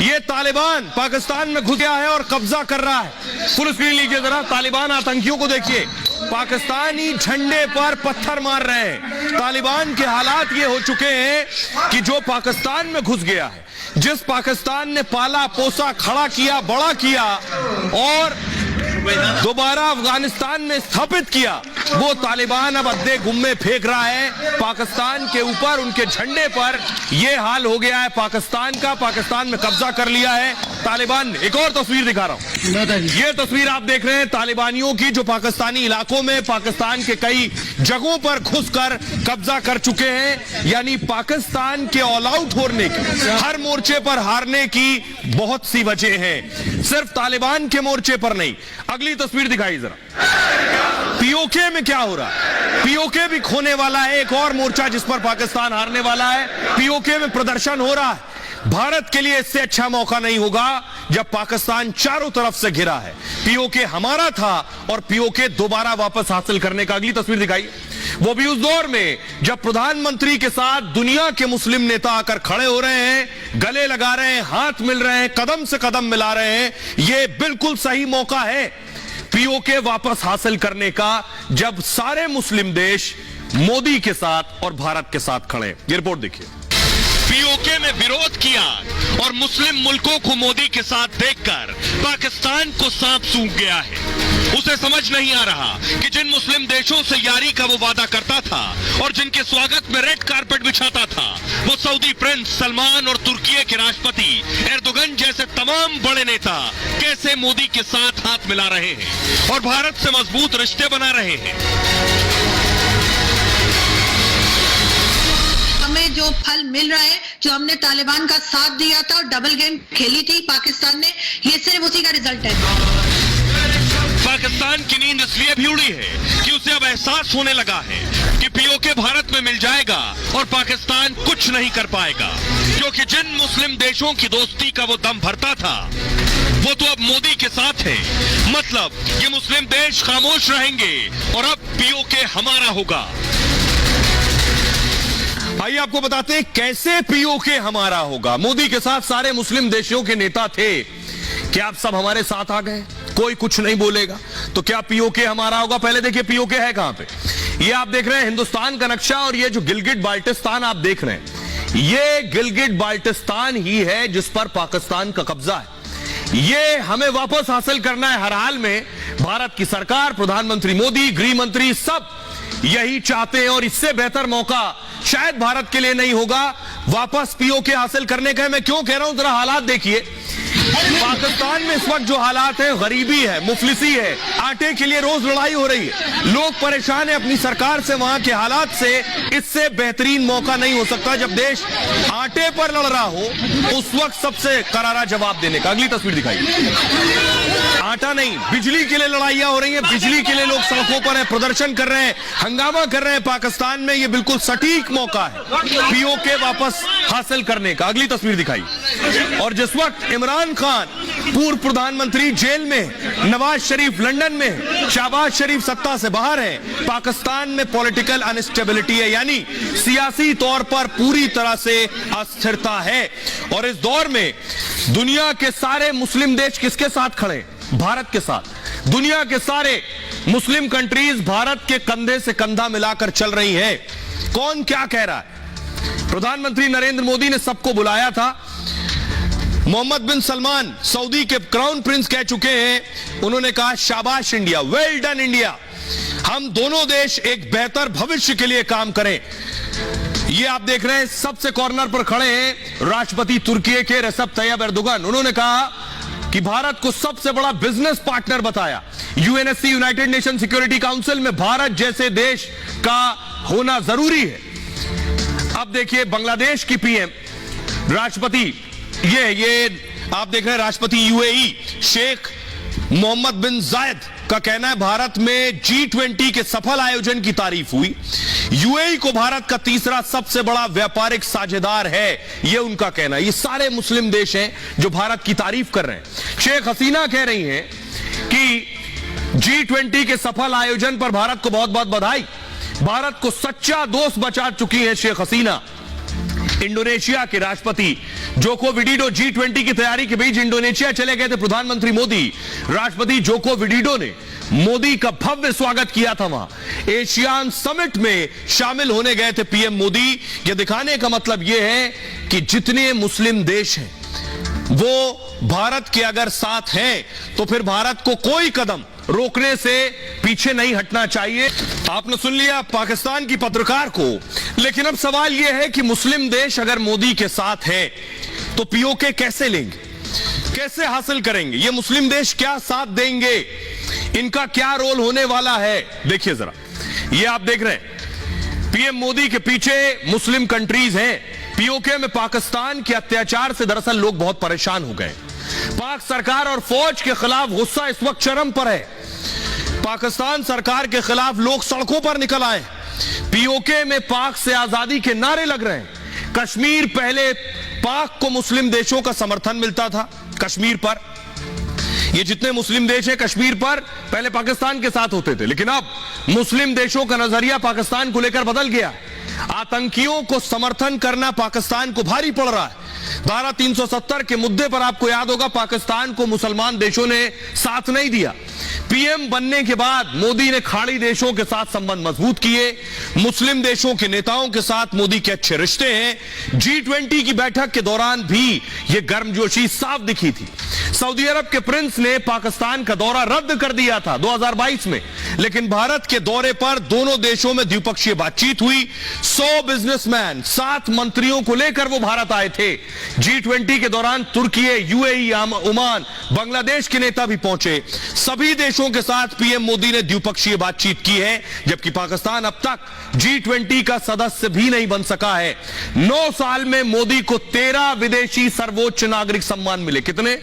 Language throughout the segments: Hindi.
ये तालिबान पाकिस्तान में घुस गया है और कब्जा कर रहा है। फुल स्क्रीन लीजिए जरा, तालिबान आतंकियों को देखिए, पाकिस्तानी झंडे पर पत्थर मार रहे हैं। तालिबान के हालात ये हो चुके हैं कि जो पाकिस्तान में घुस गया है, जिस पाकिस्तान ने पाला पोसा, खड़ा किया, बड़ा किया और दोबारा अफगानिस्तान में स्थापित किया, वो तालिबान अब अद्दे गुम्मे फेंक रहा है पाकिस्तान के ऊपर। उनके झंडे पर यह हाल हो गया है पाकिस्तान का। पाकिस्तान में कब्जा कर लिया है तालिबान ने। एक और तस्वीर दिखा रहा हूं, ये तस्वीर आप देख रहे हैं तालिबानियों की, जो पाकिस्तानी इलाकों में पाकिस्तान के कई जगहों पर घुसकर कब्जा कर चुके हैं। यानी पाकिस्तान के ऑल आउट होने की, हर मोर्चे पर हारने की बहुत सी वजह है, सिर्फ तालिबान के मोर्चे पर नहीं। अगली तस्वीर दिखाई जरा, पीओके में क्या हो रहा है। पीओके भी खोने वाला है, एक और मोर्चा जिस पर पाकिस्तान हारने वाला है। पीओके में प्रदर्शन हो रहा है। भारत के लिए इससे अच्छा मौका नहीं होगा जब पाकिस्तान चारों तरफ से घिरा है। पीओके हमारा था और पीओके दोबारा वापस हासिल करने का। अगली तस्वीर दिखाइए, वो भी उस दौर में जब प्रधानमंत्री के साथ दुनिया के मुस्लिम नेता आकर खड़े हो रहे हैं, गले लगा रहे हैं, हाथ मिल रहे हैं, कदम से कदम मिला रहे हैं। यह बिल्कुल सही मौका है पीओके वापस हासिल करने का, जब सारे मुस्लिम देश मोदी के साथ और भारत के साथ खड़े। ये रिपोर्ट देखिए। पीओके में विरोध किया और मुस्लिम मुल्कों को मोदी के साथ देखकर पाकिस्तान को सांप सूंघ गया है। उसे समझ नहीं आ रहा कि जिन मुस्लिम देशों से यारी का वो वादा करता था और जिनके स्वागत में रेड कारपेट बिछाता था, वो सऊदी प्रिंस सलमान और तुर्की के राष्ट्रपति एर्दोगन जैसे तमाम बड़े नेता कैसे मोदी के साथ हाथ मिला रहे हैं और भारत से मजबूत रिश्ते बना रहे हैं। हमें जो फल मिल रहा है, जो हमने तालिबान का साथ दिया था और डबल गेम खेली थी पाकिस्तान ने, ये सिर्फ उसी का रिजल्ट है। पाकिस्तान की नींद इसलिए भी उड़ी है कि उसे अब एहसास होने लगा है कि पीओके भारत में मिल जाएगा और पाकिस्तान कुछ नहीं कर पाएगा, क्योंकि जिन मुस्लिम देशों की दोस्ती का वो दम भरता था, वो तो अब मोदी के साथ है। मतलब ये मुस्लिम देश खामोश रहेंगे और अब पीओके हमारा होगा। आइए आपको बताते हैं कैसे पीओके हमारा होगा। मोदी के साथ सारे मुस्लिम देशों के नेता थे। क्या आप सब हमारे साथ आ गए, कोई कुछ नहीं बोलेगा, तो क्या पीओके हमारा होगा? पहले देखिए पीओके है कहां पे। ये आप देख रहे हैं हिंदुस्तान का नक्शा, और ये जो गिलगिट बाल्टिस्तान आप देख रहे हैं, ये गिलगिट बाल्टिस्तान ही है जिस पर पाकिस्तान का कब्जा है। ये हमें वापस हासिल करना है हर हाल में। भारत की सरकार, प्रधानमंत्री मोदी, गृह मंत्री सब यही चाहते हैं और इससे बेहतर मौका शायद भारत के लिए नहीं होगा वापस पीओके हासिल करने का। मैं क्यों कह रहा हूं, जरा हालात देखिए। पाकिस्तान में इस वक्त जो हालात है, गरीबी है, मुफलिसी है, आटे के लिए रोज लड़ाई हो रही है, लोग परेशान है अपनी सरकार से, वहां के हालात से। इससे बेहतरीन मौका नहीं हो सकता जब देश आटे पर लड़ रहा हो, उस वक्त सबसे करारा जवाब देने का। अगली तस्वीर दिखाइए। आटा नहीं, बिजली के लिए लड़ाइयां हो रही है, बिजली के लिए लोग सड़कों पर हैं, प्रदर्शन कर रहे हैं, हंगामा कर रहे हैं पाकिस्तान में। यह बिल्कुल सटीक मौका है पीओके वापस हासिल करने का। अगली तस्वीर दिखाई। और जिस वक्त इमरान खान पूर्व प्रधानमंत्री जेल में, नवाज शरीफ लंदन में, शहबाज शरीफ सत्ता से बाहर है, पाकिस्तान में पॉलिटिकल अनस्टेबिलिटी है, यानी सियासी तौर पर पूरी तरह से अस्थिरता है। और इस दौर में दुनिया के सारे मुस्लिम देश किसके साथ खड़े? भारत के साथ। दुनिया के सारे मुस्लिम कंट्रीज भारत के कंधे से कंधा मिलाकर चल रही है। कौन क्या कह रहा है? प्रधानमंत्री नरेंद्र मोदी ने सबको बुलाया था। मोहम्मद बिन सलमान सऊदी के क्राउन प्रिंस कह चुके हैं, उन्होंने कहा शाबाश इंडिया, वेल डन इंडिया, हम दोनों देश एक बेहतर भविष्य के लिए काम करें। ये आप देख रहे हैं सबसे कॉर्नर पर खड़े हैं राष्ट्रपति तुर्की के रेसेप तैयब एर्दोगन। उन्होंने कहा कि भारत को सबसे बड़ा बिजनेस पार्टनर बताया। UNSC, United nation security council में भारत जैसे देश का होना जरूरी है। अब देखिए बांग्लादेश की पीएम राष्ट्रपति, ये आप देख रहे हैं राष्ट्रपति यूएई शेख मोहम्मद बिन जायद का कहना है भारत में G20 के सफल आयोजन की तारीफ हुई। यूएई को भारत का तीसरा सबसे बड़ा व्यापारिक साझेदार है, यह उनका कहना है। ये सारे मुस्लिम देश हैं जो भारत की तारीफ कर रहे हैं। शेख हसीना कह रही हैं कि G20 के सफल आयोजन पर भारत को बहुत बहुत बधाई। भारत को सच्चा दोस्त बचा चुकी है शेख हसीना। इंडोनेशिया के राष्ट्रपति जोको विडोडो G20 की तैयारी के बीच इंडोनेशिया चले गए थे प्रधानमंत्री मोदी। राष्ट्रपति जोको विडोडो ने मोदी का भव्य स्वागत किया था। वहां एशियान समिट में शामिल होने गए थे पीएम मोदी। यह दिखाने का मतलब यह है कि जितने मुस्लिम देश हैं वो भारत के अगर साथ हैं तो फिर भारत को कोई कदम रोकने से पीछे नहीं हटना चाहिए। आपने सुन लिया पाकिस्तान की पत्रकार को, लेकिन अब सवाल यह है कि मुस्लिम देश अगर मोदी के साथ है तो पीओके कैसे लेंगे, कैसे हासिल करेंगे, ये मुस्लिम देश क्या साथ देंगे, इनका क्या रोल होने वाला है। देखिए जरा, ये आप देख रहे हैं पीएम मोदी के पीछे मुस्लिम कंट्रीज हैं। पीओके में पाकिस्तान के अत्याचार से दरअसल लोग बहुत परेशान हो गए। पाक सरकार और फौज के खिलाफ गुस्सा इस वक्त चरम पर है। पाकिस्तान सरकार के खिलाफ लोग सड़कों पर निकल आए। पीओके में पाक से आजादी के नारे लग रहे हैं। कश्मीर, पहले पाक को मुस्लिम देशों का समर्थन मिलता था कश्मीर पर। ये जितने मुस्लिम देश हैं कश्मीर पर पहले पाकिस्तान के साथ होते थे, लेकिन अब मुस्लिम देशों का नजरिया पाकिस्तान को लेकर बदल गया। आतंकियों को समर्थन करना पाकिस्तान को भारी पड़ रहा है। धारा 370 के मुद्दे पर आपको याद होगा पाकिस्तान को मुसलमान देशों ने साथ नहीं दिया। पीएम बनने के बाद मोदी ने खाड़ी देशों के साथ संबंध मजबूत किए। मुस्लिम देशों के नेताओं के साथ मोदी के अच्छे रिश्ते हैं। G20 की बैठक के दौरान भी यह गर्मजोशी साफ दिखी थी। सऊदी अरब के प्रिंस ने पाकिस्तान का दौरा रद्द कर दिया था 2022 में, लेकिन भारत के दौरे पर दोनों देशों में द्विपक्षीय बातचीत हुई। 100 बिजनेसमैन, 7 मंत्रियों को लेकर वो भारत आए थे। G20 के दौरान तुर्की, यूएई, ओमान, बांग्लादेश के नेता भी पहुंचे। सभी देशों के साथ पीएम मोदी ने द्विपक्षीय बातचीत की है, जबकि पाकिस्तान अब तक G20 का सदस्य भी नहीं बन सका है। 9 साल में मोदी को 13 विदेशी सर्वोच्च नागरिक सम्मान मिले। कितने?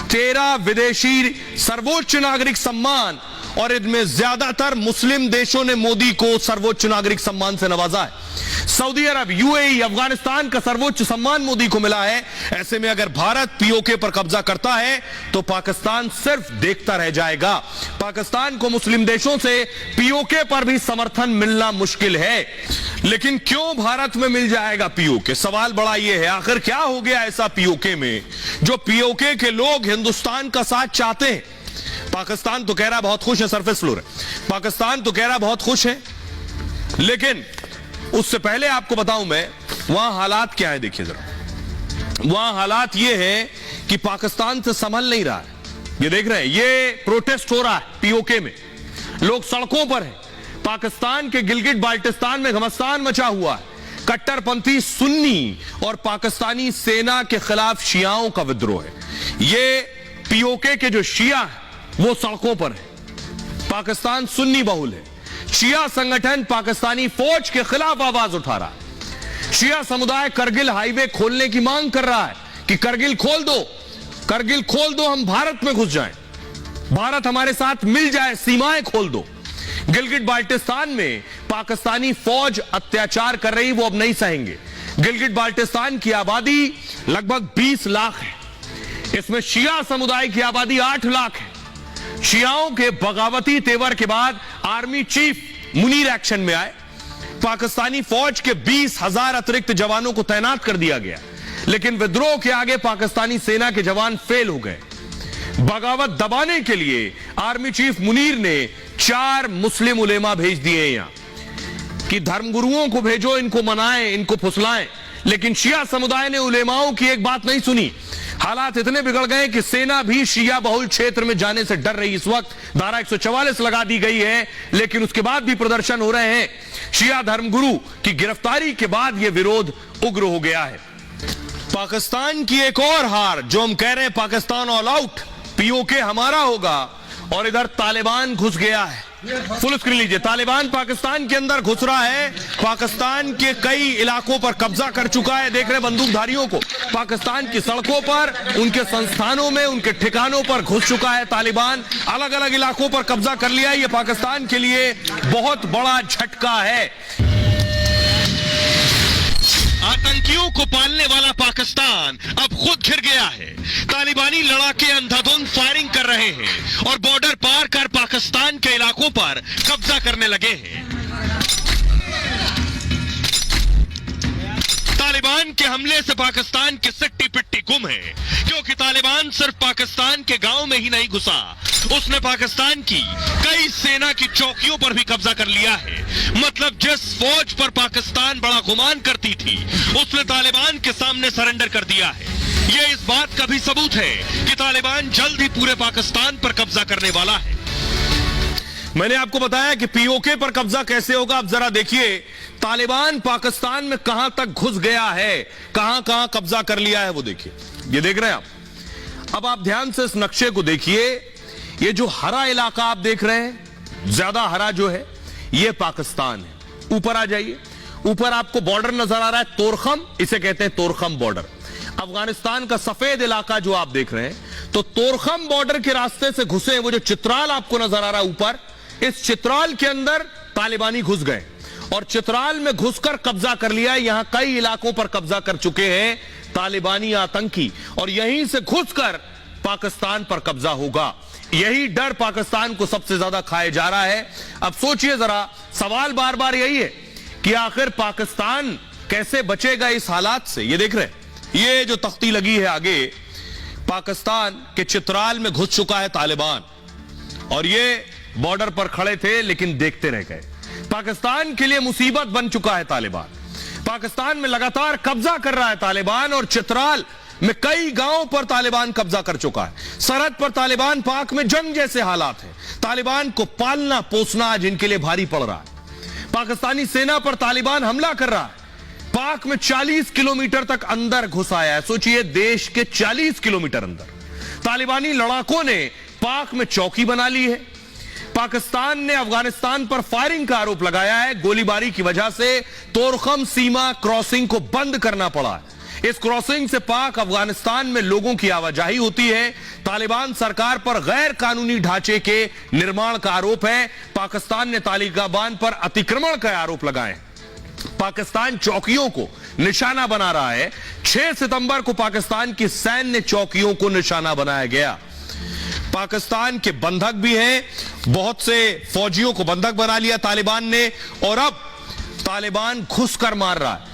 13 विदेशी सर्वोच्च नागरिक सम्मान, और इनमें ज्यादातर मुस्लिम देशों ने मोदी को सर्वोच्च नागरिक सम्मान से नवाजा है। सऊदी अरब, यूएई, अफगानिस्तान का सर्वोच्च सम्मान मोदी को मिला है। ऐसे में अगर भारत पीओके पर कब्जा करता है तो पाकिस्तान सिर्फ देखता रह जाएगा। पाकिस्तान को मुस्लिम देशों से पीओके पर भी समर्थन मिलना मुश्किल है। लेकिन क्यों भारत में मिल जाएगा पीओके? सवाल बड़ा यह है, आखिर क्या हो गया ऐसा पीओके में जो पीओके के लोग हिंदुस्तान का साथ चाहते हैं? पाकिस्तान तो कह रहा बहुत खुश है, सरफेस फ्लोर है, पाकिस्तान तो कह रहा बहुत खुश है, लेकिन उससे पहले आपको बताऊं मैं वहां हालात क्या है। देखिए जरा, वहां हालात ये है कि पाकिस्तान से संभल नहीं रहा है। ये देख रहे हैं, ये प्रोटेस्ट हो रहा है पीओके में, लोग सड़कों पर हैं। पाकिस्तान के गिलगिट बाल्टिस्तान में घमासान मचा हुआ है। कट्टरपंथी सुन्नी और पाकिस्तानी सेना के खिलाफ शियाओं का विद्रोह है। ये पीओके के जो शिया है वो सड़कों पर है। पाकिस्तान सुन्नी बहुल है। शिया संगठन पाकिस्तानी फौज के खिलाफ आवाज उठा रहा है। शिया समुदाय करगिल हाईवे खोलने की मांग कर रहा है कि करगिल खोल दो, करगिल खोल दो, हम भारत में घुस जाएं, भारत हमारे साथ मिल जाए, सीमाएं खोल दो। गिलगिट बाल्टिस्तान में पाकिस्तानी फौज अत्याचार कर रही, वो अब नहीं सहेंगे। गिलगिट बाल्टिस्तान की आबादी लगभग 20 लाख है। इसमें शिया समुदाय की आबादी 8 लाख है। शियाओं के बगावती तेवर के बाद आर्मी चीफ मुनीर एक्शन में आए। पाकिस्तानी फौज के 20,000 अतिरिक्त जवानों को तैनात कर दिया गया, लेकिन विद्रोह के आगे पाकिस्तानी सेना के जवान फेल हो गए। बगावत दबाने के लिए आर्मी चीफ मुनीर ने 4 मुस्लिम उलेमा भेज दिए यहां कि धर्मगुरुओं को भेजो, इनको मनाएं, इनको फुसलाएं, लेकिन शिया समुदाय ने उलेमाओं की एक बात नहीं सुनी। हालात इतने बिगड़ गए कि सेना भी शिया बहुल क्षेत्र में जाने से डर रही। इस वक्त धारा 144 लगा दी गई है, लेकिन उसके बाद भी प्रदर्शन हो रहे हैं। शिया धर्मगुरु की गिरफ्तारी के बाद यह विरोध उग्र हो गया है। पाकिस्तान की एक और हार, जो हम कह रहे हैं पाकिस्तान ऑल आउट, पीओके हमारा होगा, और इधर तालिबान घुस गया है। फुल स्क्रीन लीजिए, तालिबान पाकिस्तान के अंदर घुस रहा है, पाकिस्तान के कई इलाकों पर कब्जा कर चुका है। देख रहे बंदूकधारियों को, पाकिस्तान की सड़कों पर, उनके संस्थानों में, उनके ठिकानों पर घुस चुका है तालिबान। अलग अलग इलाकों पर कब्जा कर लिया है। यह पाकिस्तान के लिए बहुत बड़ा झटका है। आतंकियों को पालने वाला पाकिस्तान अब खुद घिर गया है। तालिबानी लड़ाके अंधाधुंध फायरिंग कर रहे हैं और बॉर्डर पार कर पाकिस्तान के इलाकों पर कब्जा करने लगे हैं। तालिबान के हमले से पाकिस्तान की सिट्टी पिट्टी गुम है, क्योंकि तालिबान सिर्फ पाकिस्तान के गांव में ही नहीं घुसा, उसने पाकिस्तान की कई सेना की चौकियों पर भी कब्जा कर लिया है। मतलब जिस फौज पर पाकिस्तान बड़ा गुमान करती थी, उसने तालिबान के सामने सरेंडर कर दिया है। यह इस बात का भी सबूत है कि तालिबान जल्द ही पूरे पाकिस्तान पर कब्जा करने वाला है। मैंने आपको बताया कि पीओके पर कब्जा कैसे होगा। अब जरा देखिए तालिबान पाकिस्तान में कहां तक घुस गया है, कहां कहां कब्जा कर लिया है, वो देखिए। ये देख रहे हैं आप। अब आप ध्यान से इस नक्शे को देखिए। ये जो हरा इलाका आप देख रहे हैं, ज्यादा हरा जो है, ये पाकिस्तान है। ऊपर आ जाइए। ऊपर आपको बॉर्डर नजर आ रहा है, तोरखम, इसे कहते हैं तोरखम बॉर्डर। अफगानिस्तान का सफेद इलाका जो आप देख रहे हैं, तो तोरखम बॉर्डर के रास्ते से घुसे। वो जो चित्राल आपको नजर आ रहा है ऊपर, इस चित्राल के अंदर तालिबानी घुस गए और चित्राल में घुसकर कब्जा कर लिया। यहां कई इलाकों पर कब्जा कर चुके हैं तालिबानी आतंकी, और यहीं से घुसकर पाकिस्तान पर कब्जा होगा। यही डर पाकिस्तान को सबसे ज्यादा खाए जा रहा है। अब सोचिए जरा, सवाल बार बार यही है कि आखिर पाकिस्तान कैसे बचेगा इस हालात से। ये देख रहे हैं, ये जो तख्ती लगी है आगे, पाकिस्तान के चित्राल में घुस चुका है तालिबान, और ये बॉर्डर पर खड़े थे लेकिन देखते रह गए। पाकिस्तान के लिए मुसीबत बन चुका है तालिबान। पाकिस्तान में लगातार कब्जा कर रहा है तालिबान, और चित्राल में कई गांवों पर तालिबान कब्जा कर चुका है। सरहद पर तालिबान पाक में जंग जैसे हालात हैं। तालिबान को पालना पोसना आज इनके लिए भारी पड़ रहा है। पाकिस्तानी सेना पर तालिबान हमला कर रहा है। पाक में 40 किलोमीटर तक अंदर घुस आया है। सोचिए, देश के 40 किलोमीटर अंदर तालिबानी लड़ाकों ने पाक में चौकी बना ली है। पाकिस्तान ने अफगानिस्तान पर फायरिंग का आरोप लगाया है। गोलीबारी की वजह से तोरखम सीमा क्रॉसिंग को बंद करना पड़ा है। इस क्रॉसिंग से पाक अफगानिस्तान में लोगों की आवाजाही होती है। तालिबान सरकार पर गैर कानूनी ढांचे के निर्माण का आरोप है। पाकिस्तान ने तालिबान पर अतिक्रमण का आरोप लगाए। पाकिस्तान चौकियों को निशाना बना रहा है। 6 सितंबर को पाकिस्तान की सैन्य चौकियों को निशाना बनाया गया। पाकिस्तान के बंधक भी हैं, बहुत से फौजियों को बंधक बना लिया तालिबान ने, और अब तालिबान घुसकर मार रहा है।